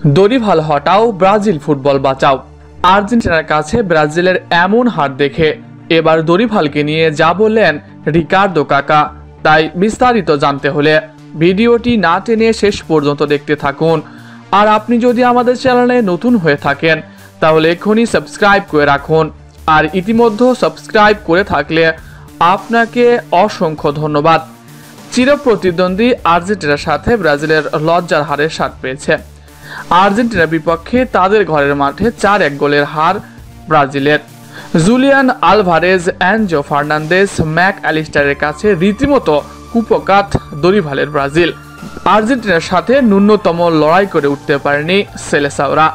Dorival হটাও, Brazil football বাঁচাও। আর্জেন্টিনার কাছে ব্রাজিলের এমন হার দেখে এবার দরিভালকে নিয়ে যা বললেন রিকার্ডো কাকা, তাই বিস্তারিত জানতে হলে ভিডিওটি না টেনে শেষ পর্যন্ত দেখতে থাকুন। আর আপনি যদি আমাদের চ্যানেলে নতুন হয়ে থাকেন তাহলে এখনই সাবস্ক্রাইব করে রাখুন। আর ইতিমধ্যে সাবস্ক্রাইব করে থাকলে আপনাকে অসংখ্য ধন্যবাদ। চিরপ্রতিদ্বন্দ্বী আর্জেন্টিনার সাথে ব্রাজিলের লজ্জার হারের স্বাদ পেয়েছে। আর্জেন্টিনার বিপক্ষে তাদের ঘরের মাঠে 4-1 গোলের হার ব্রাজিলের। জুলিয়ান আলভারেজ, অ্যানজো ফার্নান্দেজ, ম্যাক অ্যালিস্টারের কাছে রীতিমতো কুপকাত দরিভালের ব্রাজিল। আর্জেন্টিনার সাথে ন্যূনতম লড়াই করে উঠতে পারেনি সেলেসাওরা।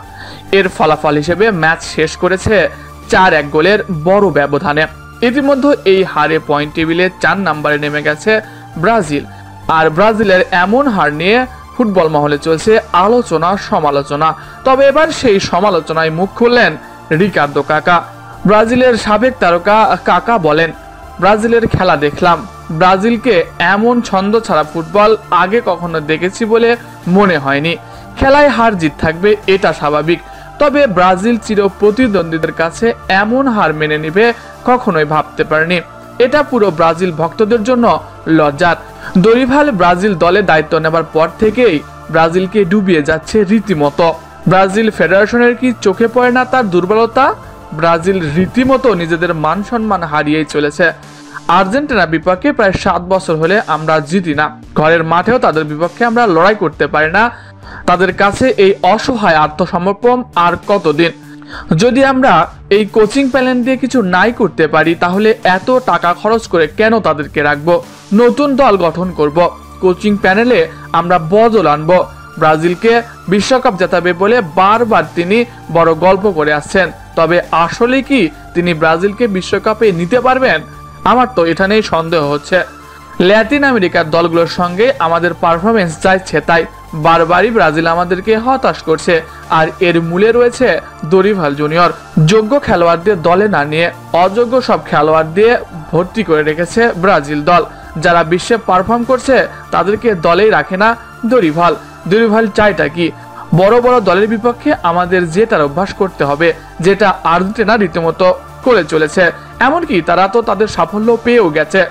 এর ফলাফল হিসেবে ম্যাচ শেষ করেছে 4-1 গোলের বড় ব্যবধানে। ইতিমধ্যে এই হারে পয়েন্ট টেবিলে 4 নম্বরে নেমে গেছে ব্রাজিল। আর ব্রাজিলের এমন হার নিয়ে ফুটবল মহলে চলছে আলোচনা সমালোচনা। তবে এবার সেই সমালোচনায় মুখ খুললেন রিকার্ডো কাকা। ব্রাজিলের সাবেক তারকা কাকা বলেন, ব্রাজিলের খেলা দেখলাম, ব্রাজিলকে এমন ছন্দ ছাড়া ফুটবল আগে কখনো দেখেছি বলে মনে হয়নি। খেলায় হার জিত থাকবে, এটা স্বাভাবিক। তবে ব্রাজিল চির প্রতিদ্বন্দ্বীদের কাছে এমন হার মেনে নিবে কখনোই ভাবতে পারেনি। এটা পুরো ব্রাজিল ভক্তদের জন্য লজ্জার। দরিভাল ব্রাজিল দলে দায়িত্ব নেবার পর থেকেই ব্রাজিলকে ডুবিয়ে যাচ্ছে রীতিমতো। ব্রাজিল ফেডারেশনের কি চোখে পড়ে না তার দুর্বলতা? ব্রাজিল রীতিমতো নিজেদের মান সম্মান হারিয়েই চলেছে। আর্জেন্টিনার বিপক্ষে প্রায় 7 বছর হলে আমরা জিতি না। ঘরের মাঠেও তাদের বিপক্ষে আমরা লড়াই করতে পারি না। তাদের কাছে এই অসহায় আত্মসমর্পণ আর কতদিন? যদি আমরা এই কোচিং প্যানেল দিয়ে কিছু নাই করতে পারি তাহলে এত টাকা খরচ করে কেন তাদেরকে রাখবো? নতুন দল গঠন করব, কোচিং প্যানেলে আমরা বদল আনবো। ব্রাজিলকে বিশ্বকাপ জেতাবে বলে বারবার তিনি বড় গল্প করে আসছেন। তবে আসলে কি তিনি ব্রাজিলকে বিশ্বকাপে নিতে পারবেন? আমার তো এটা নিয়েই সন্দেহ হচ্ছে। ল্যাটিন আমেরিকার দলগুলোর সঙ্গে আমাদের পারফরমেন্স যাচ্ছে, তাই বারবারই ব্রাজিল আমাদেরকে হতাশ করছে। আর এর মূলে রয়েছে দরিভাল জুনিয়র। যোগ্য খেলোয়াড়দের দলে না নিয়ে অযোগ্য সব খেলোয়াড় দিয়ে ভর্তি করে রেখেছে ব্রাজিল দল। যারা বিশ্বে পারফর্ম করছে তাদেরকে দলেই রাখে না দরিভাল। দরিভাল চাইটা কি? বড় বড় দলের বিপক্ষে আমাদের জেতার অভ্যাস করতে হবে, যেটা আর্জেন্টিনা রীতিমতো করে চলেছে। এমনকি তারা তো তাদের সাফল্য পেয়েও গেছে।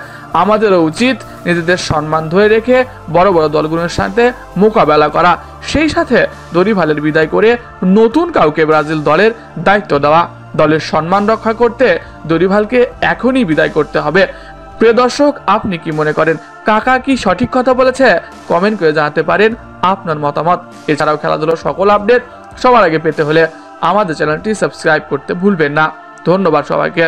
আমাদেরও উচিত নিজেদের সম্মান ধরে রেখে বড় বড় দলগুলোর সাথে মোকাবেলা করা, সেই সাথে দরিভালের বিদায় করে নতুন কাউকে ব্রাজিল দলের দায়িত্ব দেওয়া। দলের সম্মান রক্ষা করতে দরিভালকে এখনই বিদায় করতে হবে। প্রিয় দর্শক, আপনি কি মনে করেন? কাকা কি সঠিক কথা বলেছে? কমেন্ট করে জানাতে পারেন আপনার মতামত। এছাড়াও খেলাধুলার সকল আপডেট সবার আগে পেতে হলে আমাদের চ্যানেলটি সাবস্ক্রাইব করতে ভুলবেন না। ধন্যবাদ সবাইকে।